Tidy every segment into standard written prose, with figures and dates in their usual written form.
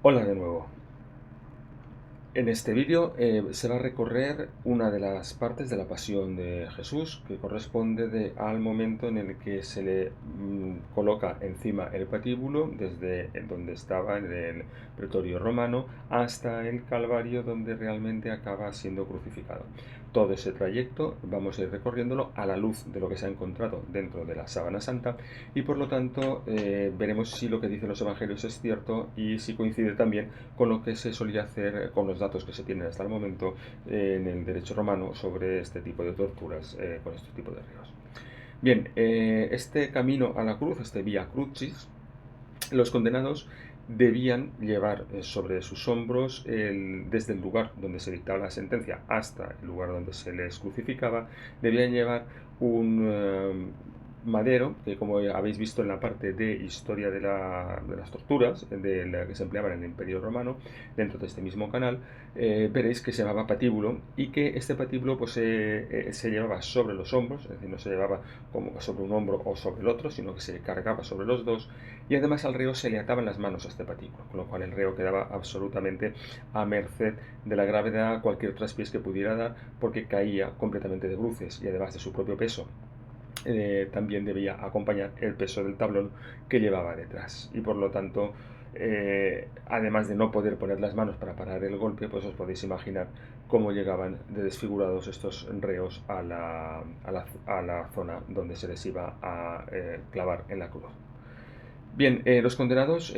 Hola de nuevo. En este vídeo se va a recorrer una de las partes de la pasión de Jesús que corresponde al momento en el que se le coloca encima el patíbulo desde donde estaba en el pretorio romano hasta el Calvario donde realmente acaba siendo crucificado. Todo ese trayecto vamos a ir recorriéndolo a la luz de lo que se ha encontrado dentro de la sábana santa y por lo tanto veremos si lo que dicen los evangelios es cierto y si coincide también con lo que se solía hacer con los datos que se tienen hasta el momento en el derecho romano sobre este tipo de torturas con este tipo de ríos. Bien, este camino a la cruz, este Via Crucis, los condenados debían llevar sobre sus hombros, desde el lugar donde se dictaba la sentencia hasta el lugar donde se les crucificaba, debían llevar un madero, que como habéis visto en la parte de historia de las torturas de la que se empleaban en el Imperio Romano, dentro de este mismo canal, veréis que se llamaba patíbulo y que este patíbulo pues, se llevaba sobre los hombros, es decir, no se llevaba como sobre un hombro o sobre el otro, sino que se cargaba sobre los dos y además al reo se le ataban las manos a este patíbulo, con lo cual el reo quedaba absolutamente a merced de la gravedad, cualquier traspiés que pudiera dar, porque caía completamente de bruces y además de su propio peso también debía acompañar el peso del tablón que llevaba detrás y por lo tanto además de no poder poner las manos para parar el golpe, pues os podéis imaginar cómo llegaban de desfigurados estos reos a la zona donde se les iba a clavar en la cruz. Bien, los condenados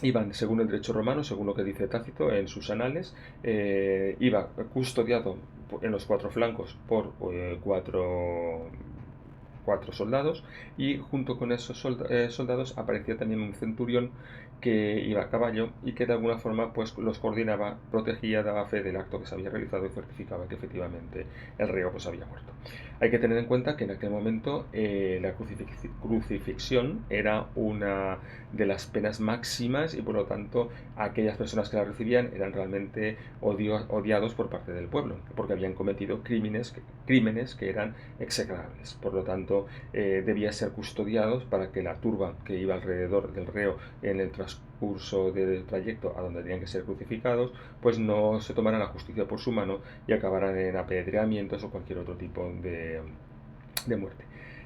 iban, según el derecho romano, según lo que dice Tácito en sus anales, iba custodiado en los cuatro flancos por cuatro soldados y junto con esos soldados aparecía también un centurión que iba a caballo y que de alguna forma pues los coordinaba, protegía, daba fe del acto que se había realizado y certificaba que efectivamente el reo pues había muerto. Hay que tener en cuenta que en aquel momento la crucifixión era una de las penas máximas y por lo tanto aquellas personas que la recibían eran realmente odiados por parte del pueblo porque habían cometido crímenes que eran execrables. Por lo tanto, debían ser custodiados para que la turba que iba alrededor del reo en el transcurso del trayecto a donde tenían que ser crucificados, pues no se tomaran la justicia por su mano y acabaran en apedreamientos o cualquier otro tipo de muerte.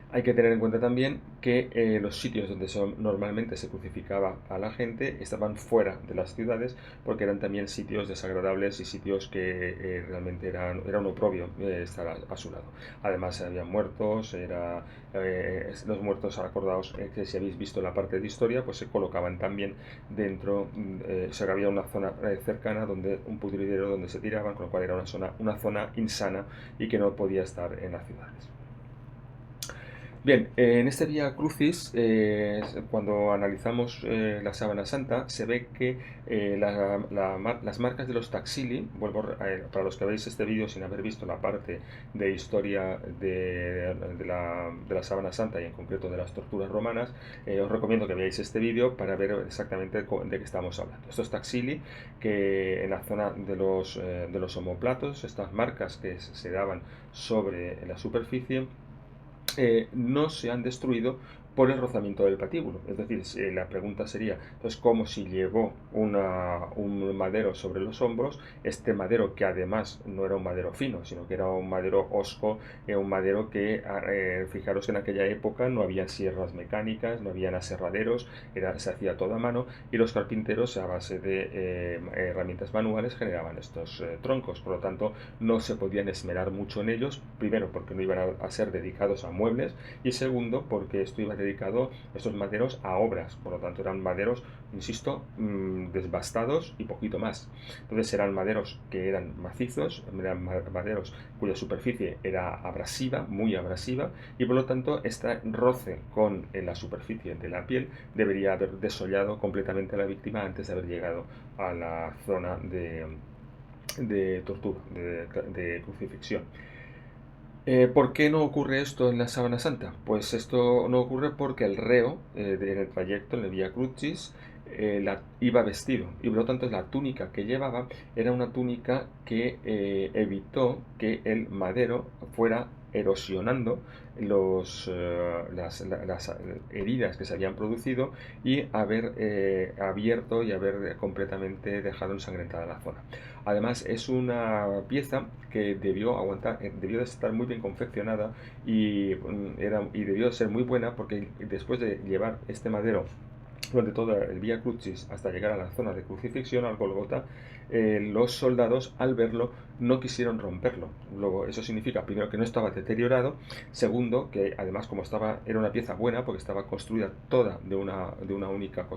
Hay que tener en cuenta también que los sitios donde normalmente se crucificaba a la gente estaban fuera de las ciudades porque eran también sitios desagradables y sitios que realmente era un oprobio estar a su lado. Además había muertos, los muertos, acordaos que si habéis visto la parte de historia, pues se colocaban también dentro, había una zona cercana donde un pudridero donde se tiraban, con lo cual era una zona insana y que no podía estar en las ciudades. Bien, en este Vía Crucis, cuando analizamos la Sábana Santa, se ve que las marcas de los taxili, para los que veis este vídeo sin haber visto la parte de historia de la Sábana Santa y en concreto de las torturas romanas, os recomiendo que veáis este vídeo para ver exactamente de qué estamos hablando. Estos taxili, que en la zona de los omoplatos, estas marcas que se daban sobre la superficie, no se han destruido por el rozamiento del patíbulo. Es decir, la pregunta sería, pues, ¿cómo si llevó un madero sobre los hombros? Este madero, que además no era un madero fino, sino que era un madero hosco, un madero que, fijaros que en aquella época no había sierras mecánicas, no habían aserraderos, se hacía todo a mano y los carpinteros a base de herramientas manuales generaban estos troncos. Por lo tanto, no se podían esmerar mucho en ellos, primero porque no iban a ser dedicados a muebles y segundo porque esto iba dedicado, estos maderos, a obras. Por lo tanto eran maderos, insisto, desbastados y poquito más. Entonces eran maderos que eran macizos, eran maderos cuya superficie era abrasiva, muy abrasiva, y por lo tanto este roce con la superficie de la piel debería haber desollado completamente a la víctima antes de haber llegado a la zona de tortura, de crucifixión. ¿Por qué no ocurre esto en la Sábana Santa? Pues esto no ocurre porque el reo en el trayecto, en el Via Crucis, iba vestido y por lo tanto la túnica que llevaba era una túnica que evitó que el madero fuera erosionando las heridas que se habían producido y haber abierto y haber completamente dejado ensangrentada la zona. Además, es una pieza que debió aguantar, debió de estar muy bien confeccionada y debió de ser muy buena, porque después de llevar este madero durante todo el Vía Crucis hasta llegar a la zona de crucifixión, al Gólgota, los soldados, al verlo, no quisieron romperlo. Luego, eso significa, primero, que no estaba deteriorado; segundo, que además, como era una pieza buena, porque estaba construida toda de una única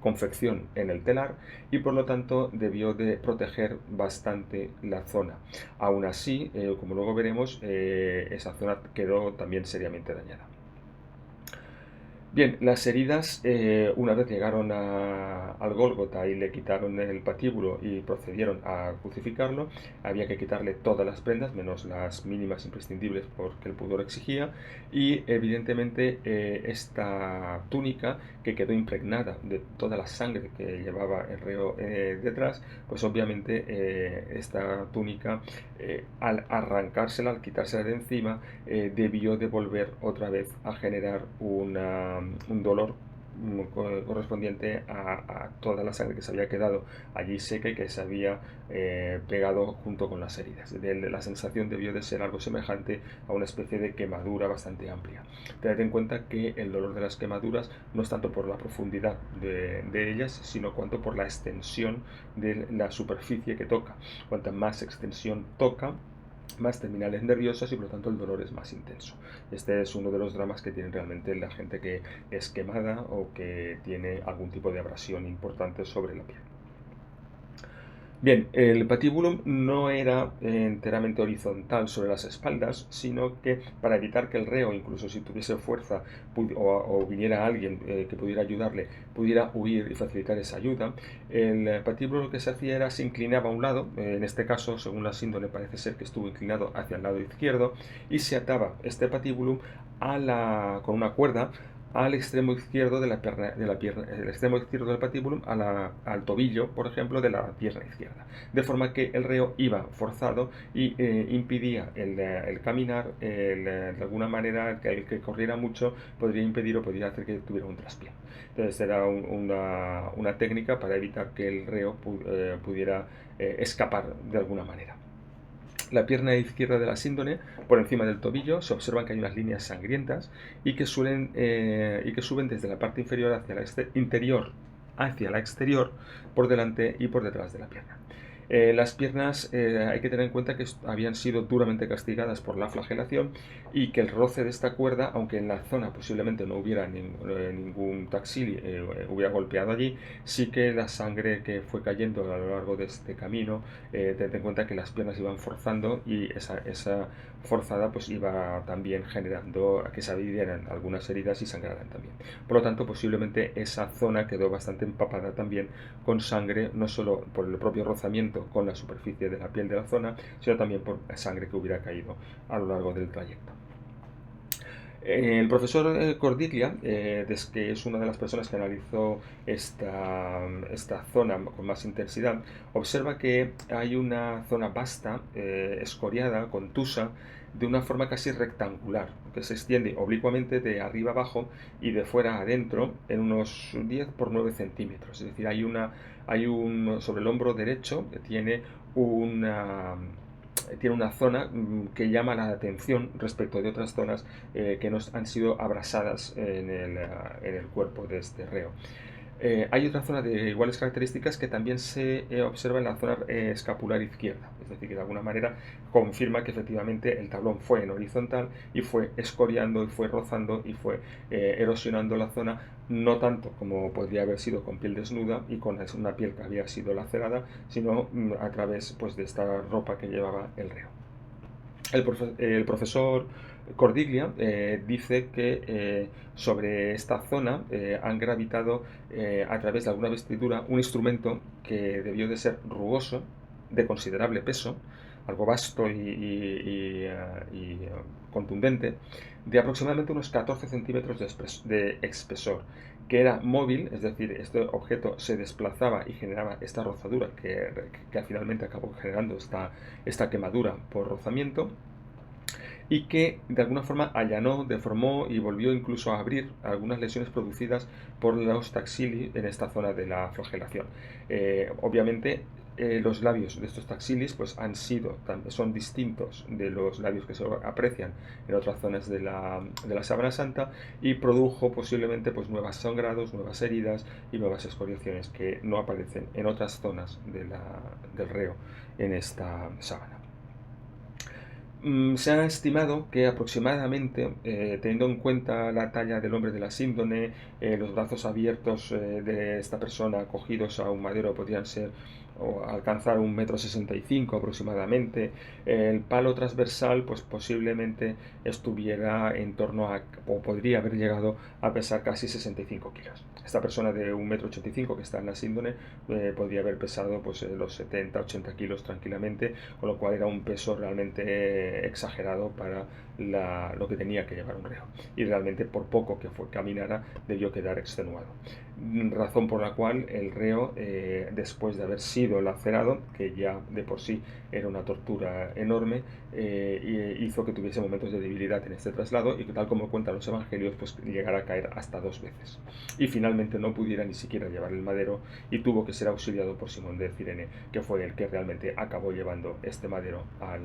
confección en el telar, y por lo tanto debió de proteger bastante la zona. Aún así, como luego veremos, esa zona quedó también seriamente dañada. Bien, las heridas, una vez llegaron al Gólgota y le quitaron el patíbulo y procedieron a crucificarlo, había que quitarle todas las prendas, menos las mínimas imprescindibles porque el pudor exigía, y evidentemente esta túnica, que quedó impregnada de toda la sangre que llevaba el reo detrás, pues obviamente esta túnica, al arrancársela, al quitársela de encima, debió de volver otra vez a generar un dolor correspondiente a toda la sangre que se había quedado allí seca y que se había pegado junto con las heridas. La sensación debió de ser algo semejante a una especie de quemadura bastante amplia. Tened en cuenta que el dolor de las quemaduras no es tanto por la profundidad de ellas, sino cuanto por la extensión de la superficie que toca. Cuanta más extensión toca, más terminales nerviosas, y por lo tanto el dolor es más intenso. Este es uno de los dramas que tiene realmente la gente que es quemada o que tiene algún tipo de abrasión importante sobre la piel. Bien, el patibulum no era enteramente horizontal sobre las espaldas, sino que para evitar que el reo, incluso si tuviese fuerza o viniera alguien que pudiera ayudarle, pudiera huir y facilitar esa ayuda, el patíbulo lo que se hacía era se inclinaba a un lado, en este caso, según la síndrome, parece ser que estuvo inclinado hacia el lado izquierdo, y se ataba este patíbulum con una cuerda al extremo izquierdo de la pierna, el extremo izquierdo del patíbulum al tobillo, por ejemplo, de la pierna izquierda, de forma que el reo iba forzado y impidía el caminar. De alguna manera, el que corriera mucho podría impedir o podría hacer que tuviera un traspié. Entonces era una técnica para evitar que el reo pudiera escapar de alguna manera. La pierna izquierda de la síndone, por encima del tobillo, se observan que hay unas líneas sangrientas y que suben desde la parte inferior hacia la interior hacia la exterior, por delante y por detrás de la pierna. Las piernas, hay que tener en cuenta que habían sido duramente castigadas por la flagelación, y que el roce de esta cuerda, aunque en la zona posiblemente no hubiera ningún taxili hubiera golpeado allí, sí que la sangre que fue cayendo a lo largo de este camino, tened en cuenta que las piernas iban forzando, y esa forzada pues iba también generando que se abrieran algunas heridas y sangraran también. Por lo tanto, posiblemente esa zona quedó bastante empapada también con sangre, no solo por el propio rozamiento con la superficie de la piel de la zona, sino también por la sangre que hubiera caído a lo largo del trayecto. El profesor Cordiglia, que es una de las personas que analizó esta zona con más intensidad, observa que hay una zona vasta, escoriada, contusa, de una forma casi rectangular, que se extiende oblicuamente de arriba abajo y de fuera a adentro en unos 10 por 9 centímetros. Es decir, sobre el hombro derecho que tiene una zona que llama la atención respecto de otras zonas que no han sido abrasadas en el cuerpo de este reo. Hay otra zona de iguales características que también se observa en la zona escapular izquierda, es decir, que de alguna manera confirma que efectivamente el tablón fue en horizontal y fue escoriando y fue rozando y fue erosionando la zona, no tanto como podría haber sido con piel desnuda y con una piel que había sido lacerada, sino a través pues, de esta ropa que llevaba el reo. El profesor Cordiglia dice que sobre esta zona han gravitado a través de alguna vestidura un instrumento que debió de ser rugoso, de considerable peso, algo vasto y contundente, de aproximadamente unos 14 centímetros de espesor, que era móvil, es decir, este objeto se desplazaba y generaba esta rozadura que finalmente acabó generando esta quemadura por rozamiento. y que de alguna forma allanó, deformó y volvió incluso a abrir algunas lesiones producidas por los taxilis en esta zona de la flagelación. Obviamente los labios de estos taxilis pues son distintos de los labios que se aprecian en otras zonas de la sábana santa, y produjo posiblemente pues nuevos sangrados, nuevas heridas y nuevas excoriaciones que no aparecen en otras zonas del reo en esta sábana. Se ha estimado que aproximadamente, teniendo en cuenta la talla del hombre de la síndone, los brazos abiertos de esta persona cogidos a un madero podrían ser o alcanzar 1,65 m aproximadamente, el palo transversal pues posiblemente estuviera en torno a, o podría haber llegado a pesar casi 65 kilos. Esta persona de 1,85 m que está en la síndone podría haber pesado pues los 70-80 kilos tranquilamente, con lo cual era un peso realmente exagerado para lo que tenía que llevar un reo, y realmente por poco que caminara debió quedar extenuado, razón por la cual el reo, después de haber sido lacerado, que ya de por sí era una tortura enorme, hizo que tuviese momentos de debilidad en este traslado, y que, tal como cuentan los evangelios, pues llegara a caer hasta 2 veces y finalmente no pudiera ni siquiera llevar el madero, y tuvo que ser auxiliado por Simón de Cirene, que fue el que realmente acabó llevando este madero a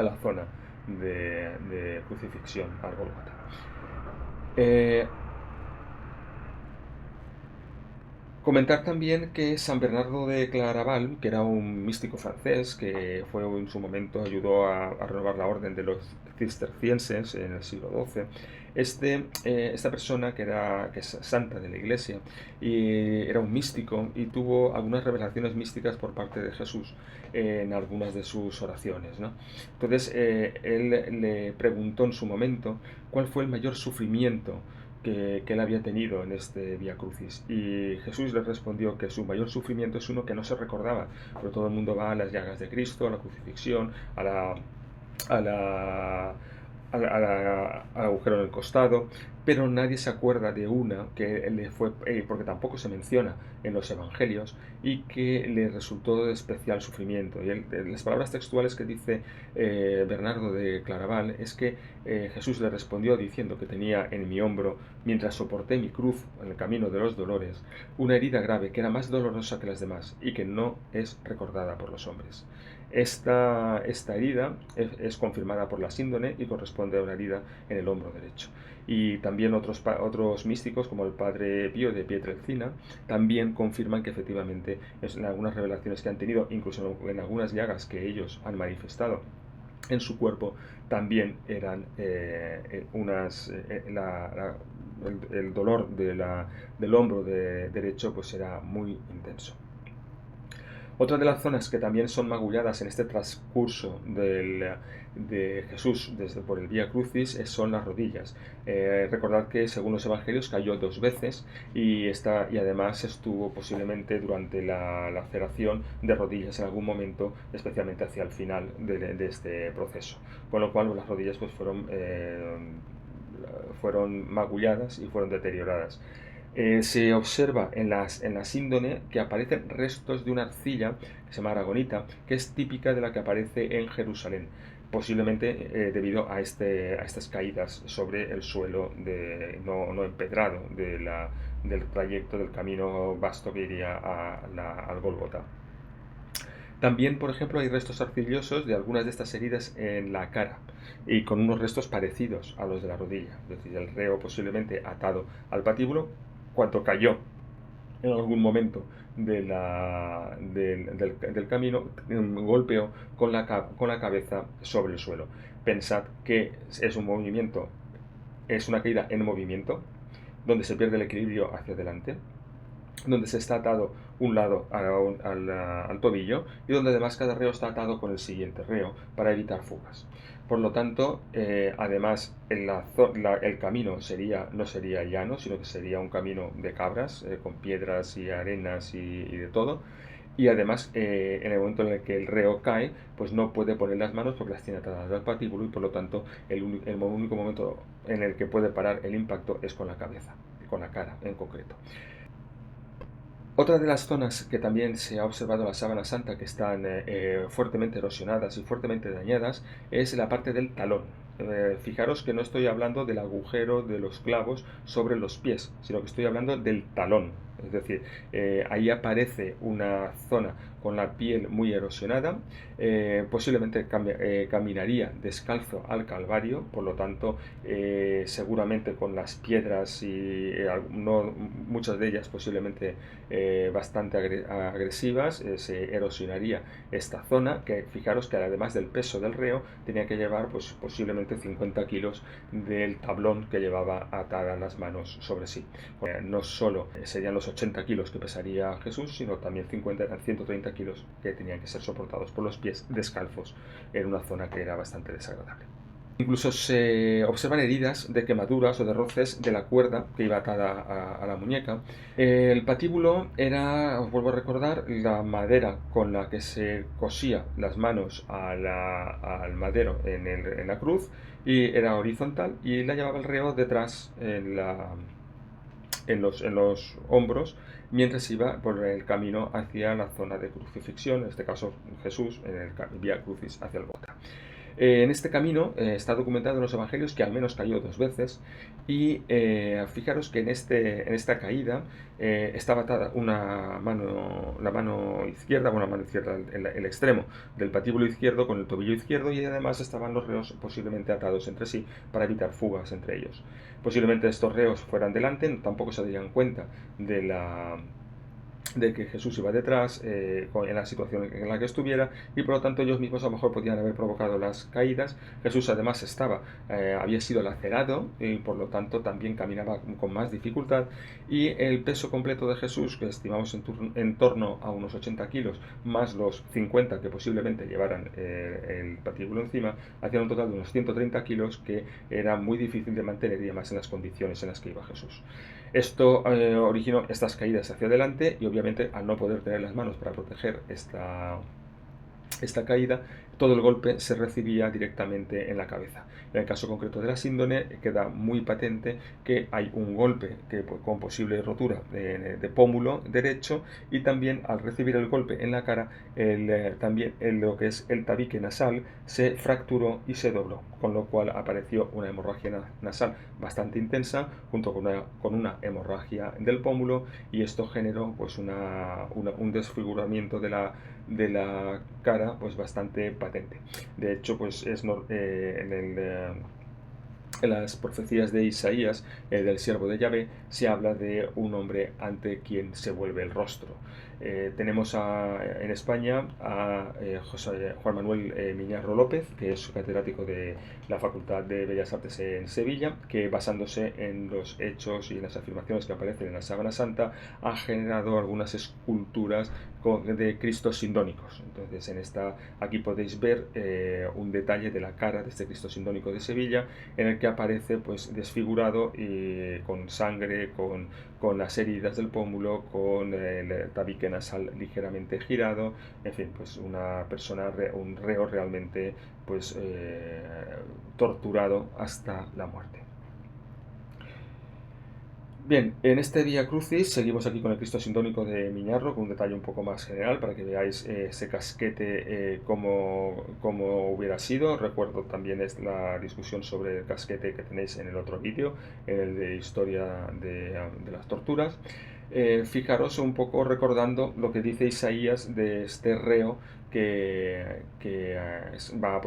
la zona de crucifixión, al Gólgota. Comentar también que San Bernardo de Claraval, que era un místico francés que fue en su momento ayudó a renovar la orden de los cistercienses en el siglo XII, esta persona que es santa de la Iglesia y era un místico, y tuvo algunas revelaciones místicas por parte de Jesús en algunas de sus oraciones, ¿no? Entonces él le preguntó en su momento cuál fue el mayor sufrimiento que él había tenido en este Vía Crucis, y Jesús le respondió que su mayor sufrimiento es uno que no se recordaba, pero todo el mundo va a las llagas de Cristo, a la crucifixión, a la al agujero en el costado, pero nadie se acuerda de una que le fue, porque tampoco se menciona en los evangelios, y que le resultó de especial sufrimiento. Y las palabras textuales que dice Bernardo de Claraval es que Jesús le respondió diciendo que tenía en mi hombro, mientras soporté mi cruz en el camino de los dolores, una herida grave que era más dolorosa que las demás y que no es recordada por los hombres. Esta herida es confirmada por la síndone y corresponde a una herida en el hombro derecho. Y también otros místicos, como el padre Pío de Pietrelcina, también confirman que efectivamente en algunas revelaciones que han tenido, incluso en algunas llagas que ellos han manifestado en su cuerpo, también eran el dolor del hombro derecho pues era muy intenso. Otra de las zonas que también son magulladas en este transcurso de Jesús por el Vía Crucis son las rodillas. Recordad que según los evangelios cayó 2 veces, y además estuvo posiblemente durante la laceración de rodillas en algún momento, especialmente hacia el final de este proceso. Con lo cual las rodillas pues fueron magulladas y fueron deterioradas. Se observa en la síndone que aparecen restos de una arcilla que se llama aragonita, que es típica de la que aparece en Jerusalén, posiblemente debido a estas caídas sobre el suelo no empedrado del trayecto del camino vasto que iría al Gólgota. También, por ejemplo, hay restos arcillosos de algunas de estas heridas en la cara, y con unos restos parecidos a los de la rodilla, es decir, el reo posiblemente atado al patíbulo, cuando cayó en algún momento del camino, golpeó con la cabeza sobre el suelo. Pensad que es una caída en movimiento, donde se pierde el equilibrio hacia adelante, donde se está atado un lado al tobillo, y donde además cada reo está atado con el siguiente reo para evitar fugas. Por lo tanto, además el camino no sería llano, sino que sería un camino de cabras, con piedras y arenas y de todo. Y además, en el momento en el que el reo cae, pues no puede poner las manos porque las tiene atadas al patíbulo, y por lo tanto el único momento en el que puede parar el impacto es con la cabeza, con la cara en concreto. Otra de las zonas que también se ha observado en la Sábana Santa que están fuertemente erosionadas y fuertemente dañadas es la parte del talón. Fijaros que no estoy hablando del agujero de los clavos sobre los pies, sino que estoy hablando del talón. Es decir, ahí aparece una zona con la piel muy erosionada, posiblemente caminaría descalzo al Calvario, por lo tanto, seguramente con las piedras y no, muchas de ellas posiblemente bastante agresivas, se erosionaría esta zona, que fijaros que además del peso del reo tenía que llevar pues, posiblemente 50 kilos del tablón que llevaba atadas las manos sobre sí. No solo serían los 80 kilos que pesaría Jesús, sino también 50, eran 130 kilos que tenían que ser soportados por los pies descalzos en una zona que era bastante desagradable. Incluso se observan heridas de quemaduras o de roces de la cuerda que iba atada a la muñeca. El patíbulo era, os vuelvo a recordar, la madera con la que se cosía las manos al madero en la cruz, y era horizontal, y la llevaba el reo detrás en los hombros, mientras iba por el camino hacia la zona de crucifixión, en este caso Jesús en el Vía Crucis hacia el Gólgota. En este camino está documentado en los evangelios que al menos cayó 2 veces, y fijaros que en esta caída estaba atada la mano izquierda, bueno, la mano izquierda, el extremo del patíbulo izquierdo con el tobillo izquierdo, y además estaban los reos posiblemente atados entre sí para evitar fugas entre ellos. Posiblemente estos reos fueran delante, tampoco se darían cuenta de que Jesús iba detrás en la situación en la que estuviera, y por lo tanto ellos mismos a lo mejor podían haber provocado las caídas. Jesús además había sido lacerado y por lo tanto también caminaba con más dificultad, y el peso completo de Jesús, que estimamos en torno a unos 80 kilos, más los 50 que posiblemente llevaran el patíbulo encima, hacían un total de unos 130 kilos, que era muy difícil de mantener, y además en las condiciones en las que iba Jesús. Esto originó estas caídas hacia adelante, y obviamente al no poder tener las manos para proteger esta caída, todo el golpe se recibía directamente en la cabeza. En el caso concreto de la síndone queda muy patente que hay un golpe con posible rotura de pómulo derecho, y también al recibir el golpe en la cara, también lo que es el tabique nasal se fracturó y se dobló, con lo cual apareció una hemorragia nasal bastante intensa junto con una hemorragia del pómulo, y esto generó pues un desfiguramiento de la cara pues bastante patente. De hecho, pues en las profecías de Isaías, del siervo de Yahvé, se habla de un hombre ante quien se vuelve el rostro. Tenemos en España a Juan Manuel Miñarro López, que es catedrático de la Facultad de Bellas Artes en Sevilla, que basándose en los hechos y en las afirmaciones que aparecen en la Sábana Santa, ha generado algunas esculturas de Cristos sindónicos. Entonces, aquí podéis ver un detalle de la cara de este Cristo sindónico de Sevilla, en el que aparece pues desfigurado y con sangre, con las heridas del pómulo, con el tabique nasal ligeramente girado, en fin, pues una persona, un reo realmente pues torturado hasta la muerte. Bien, en este Vía Crucis seguimos aquí con el Cristo sindónico de Miñarro, con un detalle un poco más general para que veáis ese casquete como hubiera sido. Recuerdo también es la discusión sobre el casquete que tenéis en el otro vídeo, en el de historia de las torturas. Fijaros un poco recordando lo que dice Isaías de este reo que va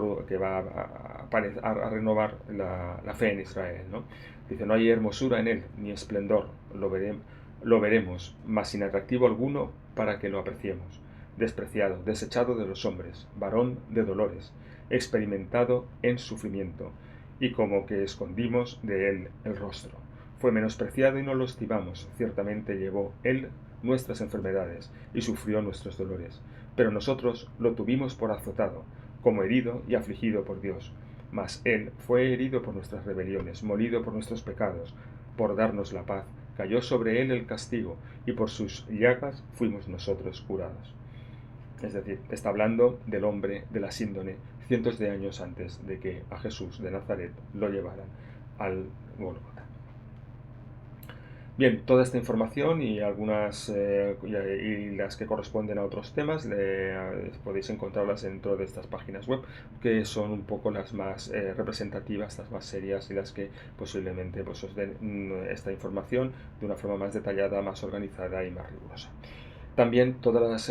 a renovar la fe en Israel, ¿no? Dice, no hay hermosura en él, ni esplendor, lo veremos, mas sin atractivo alguno para que lo apreciemos. Despreciado, desechado de los hombres, varón de dolores, experimentado en sufrimiento, y como que escondimos de él el rostro. Fue menospreciado y no lo estimamos, ciertamente llevó él nuestras enfermedades y sufrió nuestros dolores. Pero nosotros lo tuvimos por azotado, como herido y afligido por Dios. Mas él fue herido por nuestras rebeliones, molido por nuestros pecados, por darnos la paz. Cayó sobre él el castigo, y por sus llagas fuimos nosotros curados. Es decir, está hablando del hombre de la síndone cientos de años antes de que a Jesús de Nazaret lo llevaran al Gólgota. Bien, toda esta información y algunas y las que corresponden a otros temas podéis encontrarlas dentro de estas páginas web, que son un poco las más representativas, las más serias y las que posiblemente pues, os den esta información de una forma más detallada, más organizada y más rigurosa. También todas las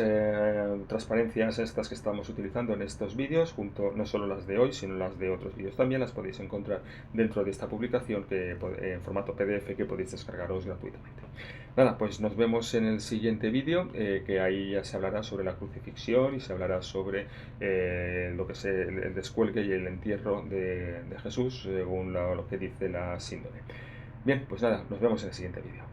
transparencias estas que estamos utilizando en estos vídeos, no solo las de hoy, sino las de otros vídeos también, las podéis encontrar dentro de esta publicación en formato PDF que podéis descargaros gratuitamente. Nada, pues nos vemos en el siguiente vídeo, que ahí ya se hablará sobre la crucifixión y se hablará sobre lo que es el descuelgue y el entierro de Jesús, según lo que dice la síndone. Bien, pues nada, nos vemos en el siguiente vídeo.